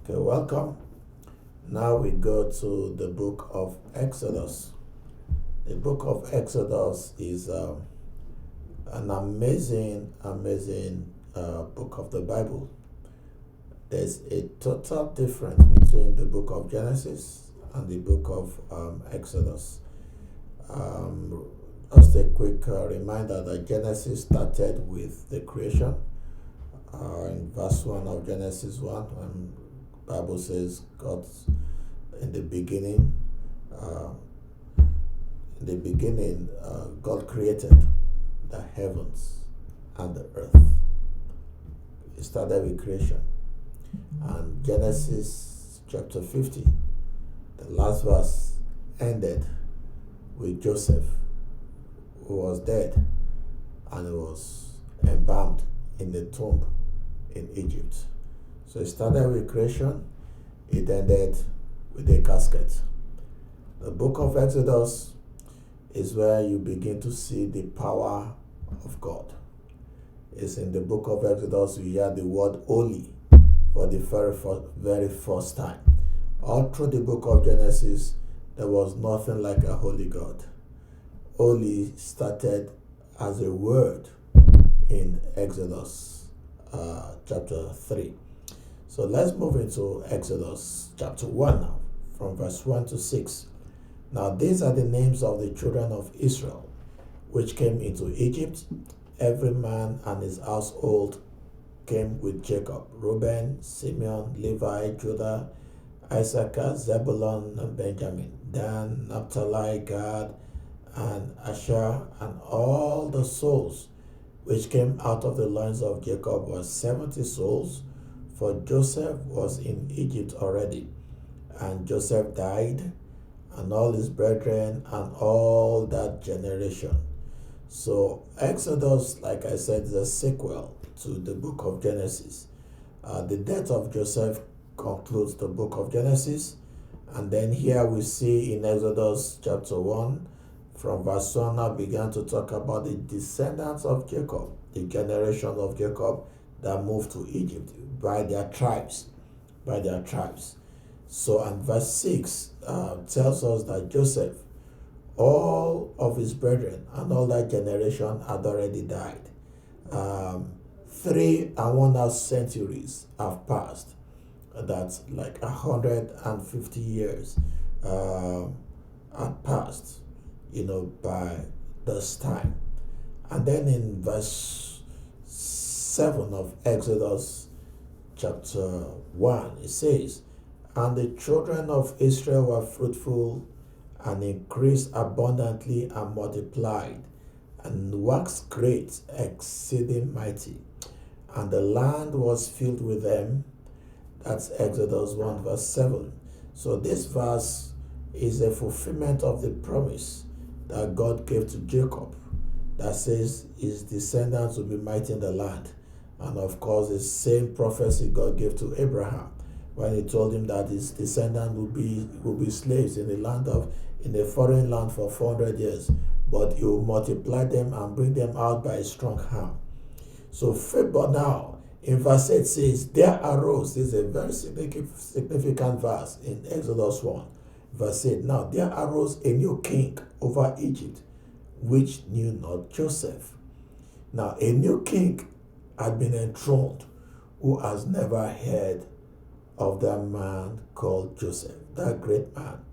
Okay, welcome. Now we go to the book of Exodus. The book of Exodus is an amazing book of the Bible. There's a total difference between the book of Genesis and the book of Exodus. Just a quick reminder that Genesis started with the creation. In verse 1 of Genesis 1, the Bible says God in the beginning, God created the heavens and the earth. It started with creation. And Genesis chapter 50, the last verse ended with Joseph, who was dead and was embalmed in the tomb in Egypt. So it started with creation, it ended with a casket. The book of Exodus is where you begin to see the power of God. It's in the book of Exodus you hear the word holy for the very first time. All through the book of Genesis, there was nothing like a holy God. Holy started as a word in Exodus chapter 3. So let's move into Exodus chapter 1 now, from verse 1 to 6. Now these are the names of the children of Israel, which came into Egypt. Every man and his household came with Jacob: Reuben, Simeon, Levi, Judah, Issachar, Zebulun, and Benjamin, Dan, Naphtali, Gad, and Asher, and all the souls which came out of the loins of Jacob were 70 souls, for Joseph was in Egypt already. And Joseph died, and all his brethren, and all that generation. So Exodus, like I said, is a sequel to the book of Genesis. The death of Joseph concludes the book of Genesis. And then here we see in Exodus chapter 1, from verse 1, I began to talk about the descendants of Jacob, the generation of Jacob that moved to Egypt by their tribes. So, and verse 6 tells us that Joseph, all of his brethren, and all that generation had already died. 3.5 centuries have passed. That's like 150 years had passed, by this time. And then in verse 7 of Exodus chapter 1, it says, "And the children of Israel were fruitful and increased abundantly and multiplied and waxed great, exceeding mighty. And the land was filled with them." That's Exodus 1 verse 7. So this verse is a fulfillment of the promise that God gave to Jacob that says his descendants will be mighty in the land. And of course, the same prophecy God gave to Abraham when he told him that his descendants will be slaves in a foreign land for 400 years, but he will multiply them and bring them out by a strong hand. So, but now in verse 8 says, "There arose," this is a very significant verse in Exodus 1. Verse 8, "Now there arose a new king over Egypt, which knew not Joseph." Now a new king had been enthroned who has never heard of that man called Joseph, that great man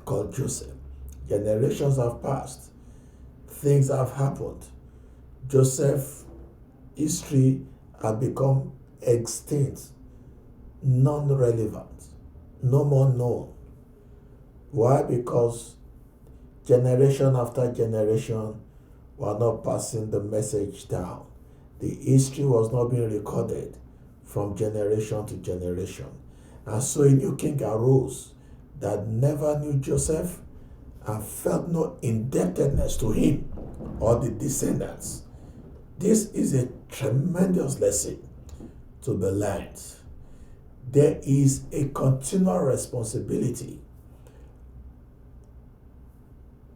called Joseph. Generations have passed. Things have happened. Joseph's history had become extinct, non-relevant, no more known. Why? Because generation after generation were not passing the message down. The history was not being recorded from generation to generation. And so a new king arose that never knew Joseph and felt no indebtedness to him or the descendants. This is a tremendous lesson to be learned. There is a continual responsibility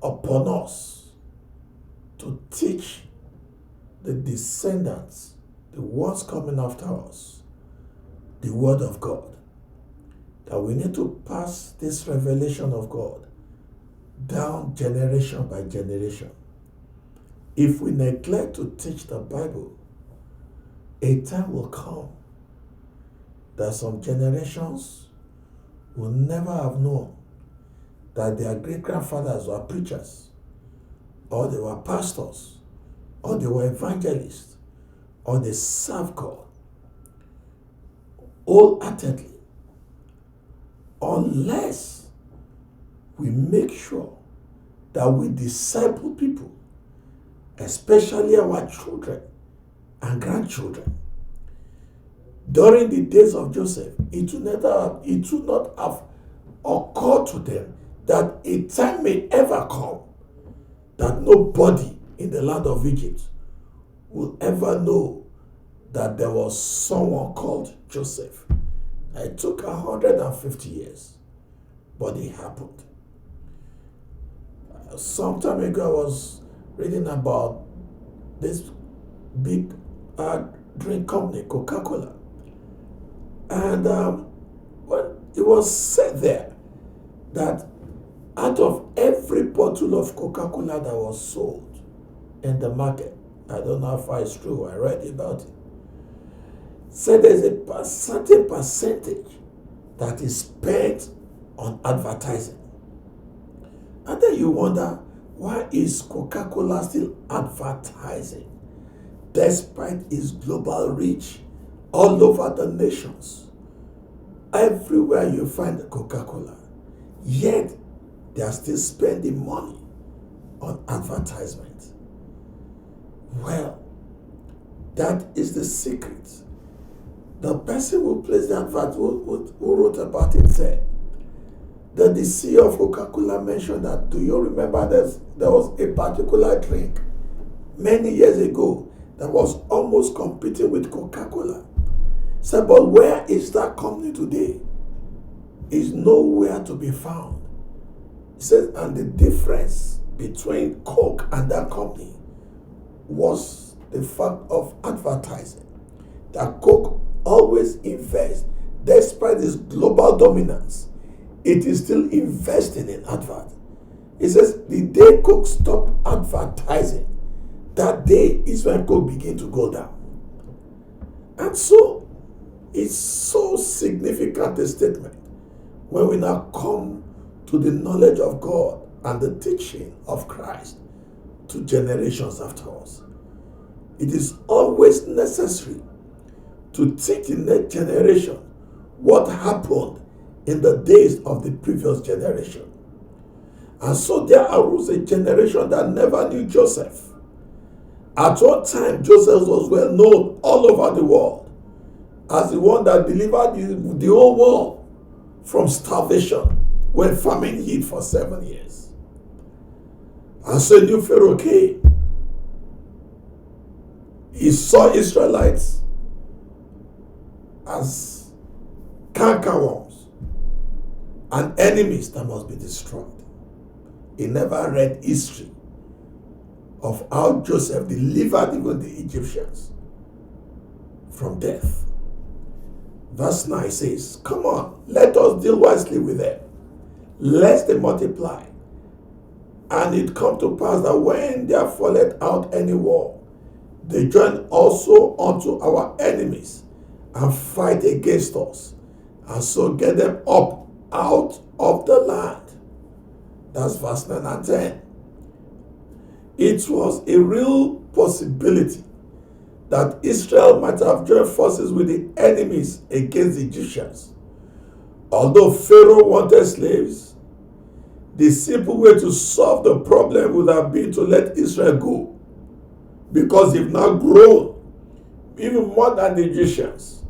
upon us to teach the descendants, the ones coming after us, the word of God. that we need to pass this revelation of God down generation by generation. If we neglect to teach the Bible, a time will come that some generations will never have known that their great-grandfathers were preachers, or they were pastors, or they were evangelists, or they served God wholeheartedly, unless we make sure that we disciple people, especially our children and grandchildren. During the days of Joseph, it would not have occurred to them that a time may ever come that nobody in the land of Egypt will ever know that there was someone called Joseph. It took 150 years, but it happened. Some time ago, I was reading about this big drink company, Coca-Cola. And when it was said there that out of every bottle of Coca-Cola that was sold in the market, I don't know how far it's true, I read about it, said there's a certain percentage that is spent on advertising. And then you wonder, why is Coca-Cola still advertising despite its global reach all over the nations? Everywhere you find Coca-Cola, yet they are still spending money on advertisement. Well, that is the secret. The person who placed the advert, who wrote about it, said that the CEO of Coca-Cola mentioned that, do you remember there was a particular drink many years ago that was almost competing with Coca-Cola? Said, but where is that company today? It's nowhere to be found. He said, and the difference between Coke and that company was the fact of advertising. That Coke always invests, despite its global dominance, it is still investing in advert. He says the day Coke stopped advertising, that day is when Coke began to go down. And so it's so significant a statement when we now come to the knowledge of God and the teaching of Christ to generations after us. It is always necessary to teach the next generation what happened in the days of the previous generation. And so there arose a generation that never knew Joseph. At one time, Joseph was well known all over the world as the one that delivered the whole world from starvation when famine hit for 7 years. And so a new Pharaoh came. He saw Israelites as cankerworms and enemies that must be destroyed. He never read history of how Joseph delivered even the Egyptians from death. Verse 9 says, come on, let us deal wisely with them, lest they multiply. And it come to pass that when there falleth out any war, they join also unto our enemies and fight against us, and so get them up out of the land. That's verse 9 and 10. It was a real possibility that Israel might have joined forces with the enemies against the Egyptians. Although Pharaoh wanted slaves, the simple way to solve the problem would have been to let Israel go, because they've now grown even more than the Egyptians.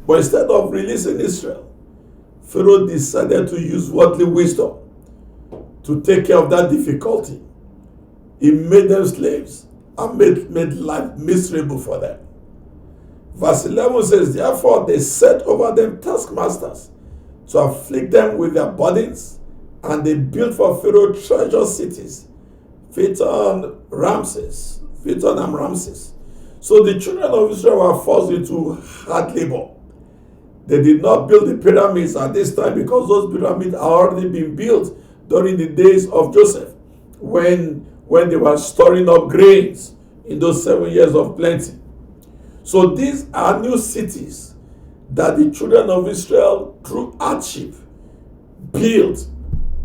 But instead of releasing Israel, Pharaoh decided to use worldly wisdom to take care of that difficulty. He made them slaves and made life miserable for them. Verse 11 says, therefore they set over them taskmasters to afflict them with their burdens, and they built for Pharaoh treasure cities, Pithom and Ramses. So the children of Israel were forced into hard labor. They did not build the pyramids at this time because those pyramids had already been built during the days of Joseph, when they were storing up grains in those 7 years of plenty. So these are new cities that the children of Israel, through hardship, built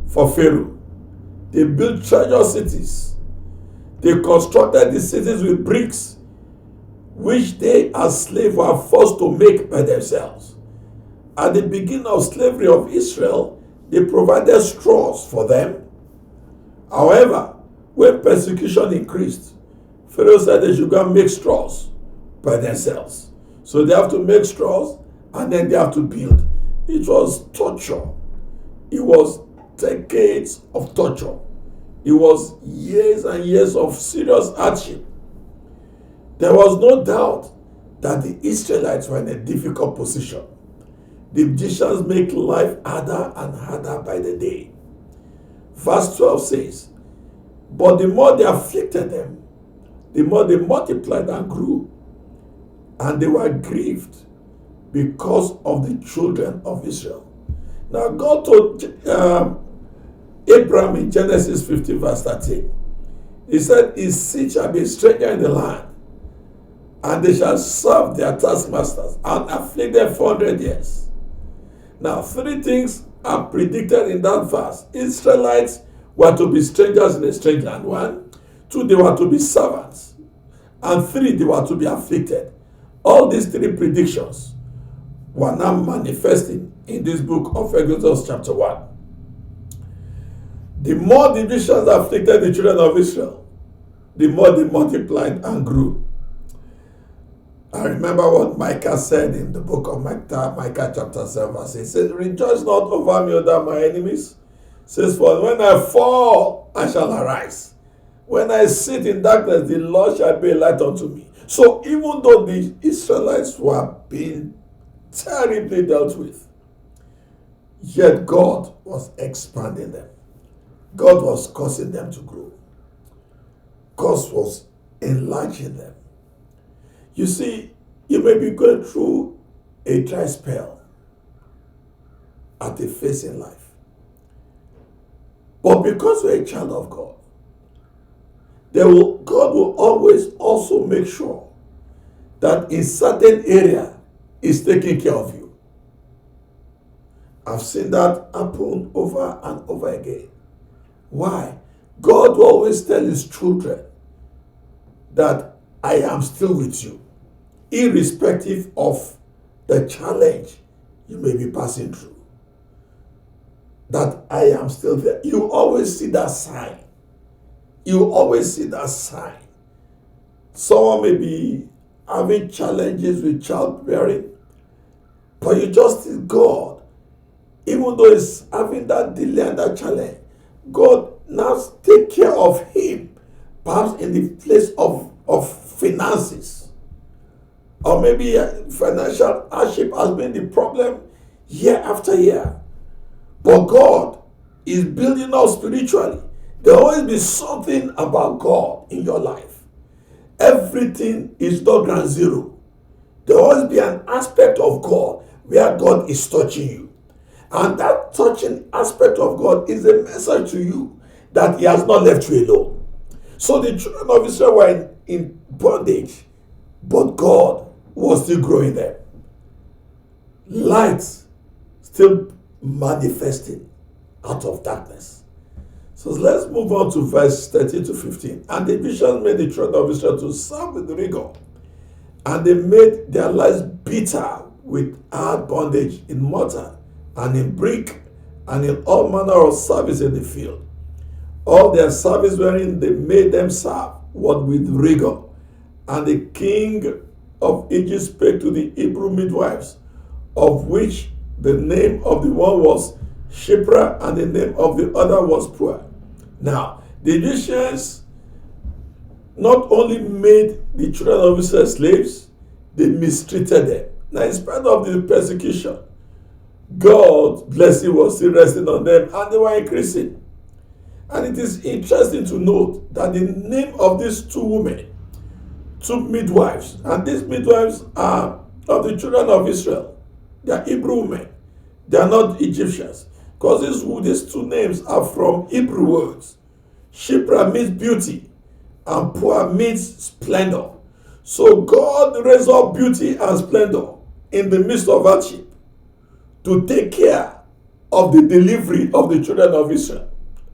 for Pharaoh. They built treasure cities. They constructed the cities with bricks, which they as slaves were forced to make by themselves. At the beginning of slavery of Israel, they provided straws for them. However, when persecution increased, Pharaoh said they should go and make straws by themselves. So they have to make straws and then they have to build. It was torture. It was decades of torture. It was years and years of serious hardship. There was no doubt that the Israelites were in a difficult position. The Egyptians make life harder and harder by the day. Verse 12 says, but the more they afflicted them, the more they multiplied and grew, and they were grieved because of the children of Israel. Now God told Abraham in Genesis 50 verse 13, he said, his seed shall be a stranger in the land, and they shall serve their taskmasters and afflict them 400 years. Now, three things are predicted in that verse. Israelites were to be strangers in a strange land. 1, 2, they were to be servants. And 3, they were to be afflicted. All these three predictions were now manifesting in this book of Exodus chapter 1. The more the Egyptians afflicted the children of Israel, the more they multiplied and grew. I remember what Micah said in the book of Micah chapter 7 verse 8. He says, rejoice not over me, O my enemies. It says, for when I fall, I shall arise. When I sit in darkness, the Lord shall be a light unto me. So even though the Israelites were being terribly dealt with, yet God was expanding them. God was causing them to grow. God was enlarging them. You see, you may be going through a dry spell at a phase in life. But because you're a child of God, God will always also make sure that in certain area is taking care of you. I've seen that happen over and over again. Why? God will always tell his children that I am still with you, irrespective of the challenge you may be passing through. That I am still there. You always see that sign. You always see that sign. Someone may be having challenges with childbearing, but you just see God. Even though he's having that delay and that challenge, God now take care of him, perhaps in the place of finances. Or maybe financial hardship has been the problem year after year. But God is building up spiritually. There will always be something about God in your life. Everything is not ground zero. There will always be an aspect of God where God is touching you. And that touching aspect of God is a message to you that he has not left you alone. So the children of Israel were in bondage, but God was still growing them. Light still manifesting out of darkness. So let's move on to verse 13 to 15. And the Egyptians made the children of Israel to serve with rigor, and they made their lives bitter with hard bondage in mortar and in brick and in all manner of service in the field. All their service wherein they made them serve was with rigor. And the king of Egypt spake to the Hebrew midwives, of which the name of the one was Shipra and the name of the other was Puah. Now, the Egyptians not only made the children of Israel slaves, they mistreated them. Now, in spite of the persecution, God's blessing was still resting on them and they were increasing. And it is interesting to note that the name of these two women, two midwives, and these midwives are of the children of Israel. They are Hebrew women. They are not Egyptians. Because these two names are from Hebrew words. Shipra means beauty, and Puah means splendor. So God raised up beauty and splendor in the midst of hardship to take care of the delivery of the children of Israel,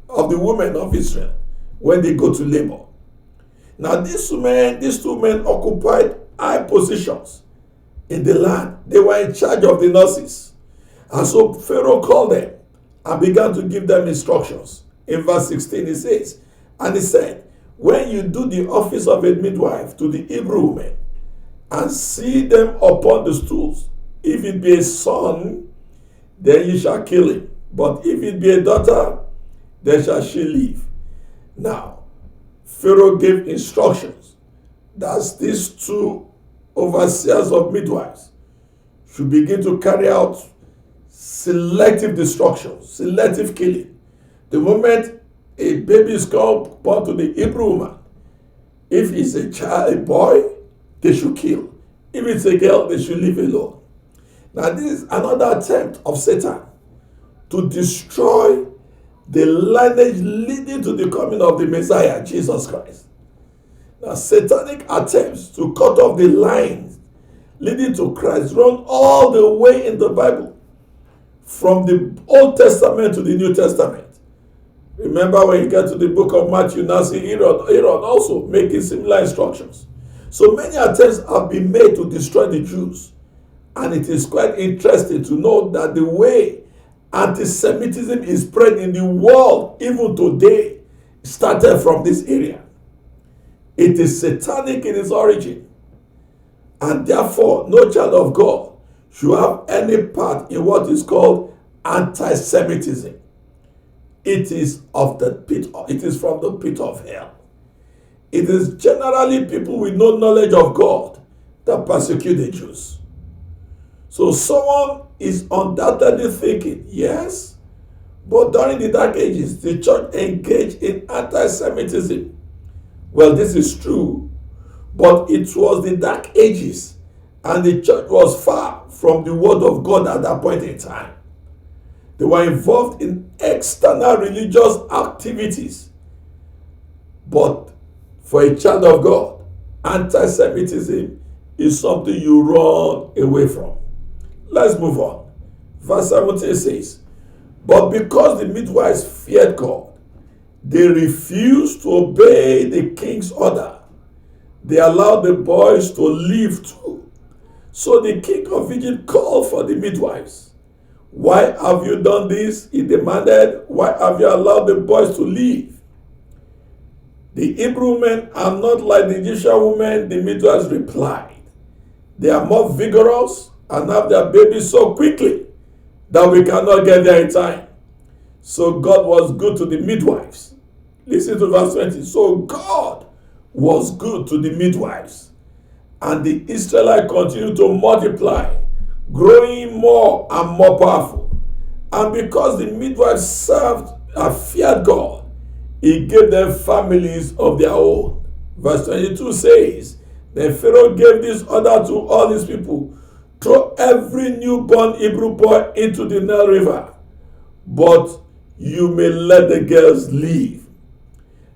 of the women of Israel, when they go to labor. Now these two men occupied high positions in the land. They were in charge of the nurses. And so Pharaoh called them and began to give them instructions. In verse 16 he says, and he said, when you do the office of a midwife to the Hebrew women, and see them upon the stools, if it be a son, then you shall kill him. But if it be a daughter, then shall she live. Now, Pharaoh gave instructions that these two overseers of midwives should begin to carry out selective destruction, selective killing. The moment a baby is born to the Hebrew woman, if it's a child, a boy, they should kill. If it's a girl, they should leave alone. Now, this is another attempt of Satan to destroy the lineage leading to the coming of the Messiah, Jesus Christ. Now, satanic attempts to cut off the lines leading to Christ run all the way in the Bible, from the Old Testament to the New Testament. Remember when you get to the book of Matthew, now see Herod also making similar instructions. So many attempts have been made to destroy the Jews. And it is quite interesting to know that the way anti-Semitism is spread in the world, even today, started from this area. It is satanic in its origin. And therefore, no child of God should have any part in what is called anti-Semitism. It is from the pit of hell. It is generally people with no knowledge of God that persecute the Jews. So someone is undoubtedly thinking, yes, but during the Dark Ages, the church engaged in anti-Semitism. Well, this is true, but it was the Dark Ages, and the church was far from the word of God at that point in time. They were involved in external religious activities. But for a child of God, anti-Semitism is something you run away from. Let's move on. Verse 17 says, but because the midwives feared God, they refused to obey the king's order. They allowed the boys to live too. So the king of Egypt called for the midwives. Why have you done this? He demanded. Why have you allowed the boys to live? The Hebrew men are not like the Egyptian women, the midwives replied. They are more vigorous and have their babies so quickly that we cannot get there in time. So God was good to the midwives. Listen to verse 20. So God was good to the midwives, and the Israelites continued to multiply, growing more and more powerful. And because the midwives served and feared God, he gave them families of their own. Verse 22 says, then Pharaoh gave this order to all his people, throw every newborn Hebrew boy into the Nile River, but you may let the girls live.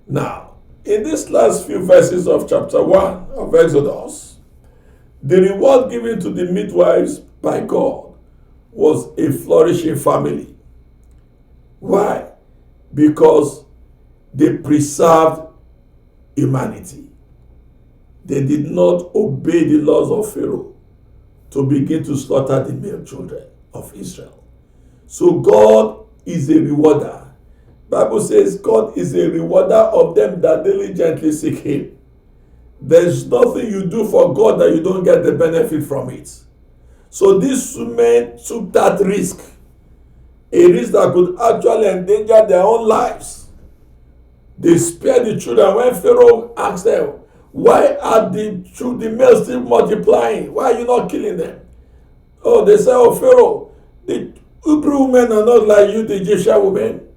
Now, in these last few verses of chapter 1 of Exodus, the reward given to the midwives by God was a flourishing family. Why? Because they preserved humanity. They did not obey the laws of Pharaoh to begin to slaughter the male children of Israel. So God is a rewarder. Bible says God is a rewarder of them that diligently seek him. There's nothing you do for God that you don't get the benefit from it. So these men took that risk, a risk that could actually endanger their own lives. They spared the children. When Pharaoh asked them, why are the males still multiplying? Why are you not killing them? Oh, they say, oh, Pharaoh, the Hebrew women are not like you, the Egyptian women.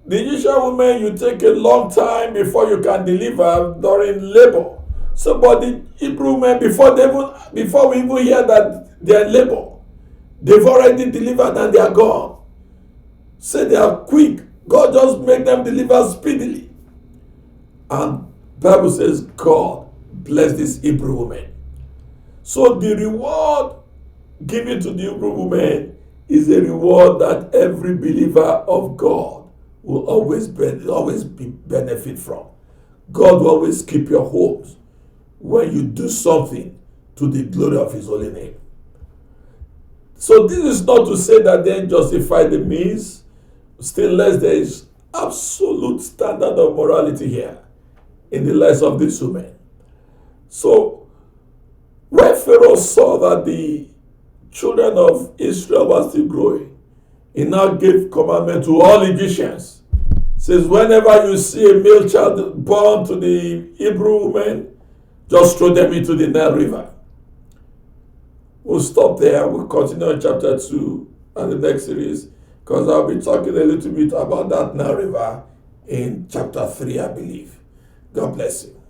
The Egyptian women, you take a long time before you can deliver during labor. So, but the Hebrew women, before we even hear that they are labor, They've already delivered and they are gone. Say they are quick. God just make them deliver speedily. And Bible says God bless this Hebrew woman. So the reward given to the Hebrew woman is a reward that every believer of God will always be benefit from. God will always keep your hopes when you do something to the glory of his holy name. So this is not to say that they justify the means, still less there is absolute standard of morality here in the lives of these women. So when Pharaoh saw that the children of Israel were still growing, he now gave commandment to all Egyptians. Says, whenever you see a male child born to the Hebrew woman, just throw them into the Nile River. We'll stop there. We'll continue in chapter 2 and the next series, because I'll be talking a little bit about that Nile River in chapter 3, I believe. God bless you.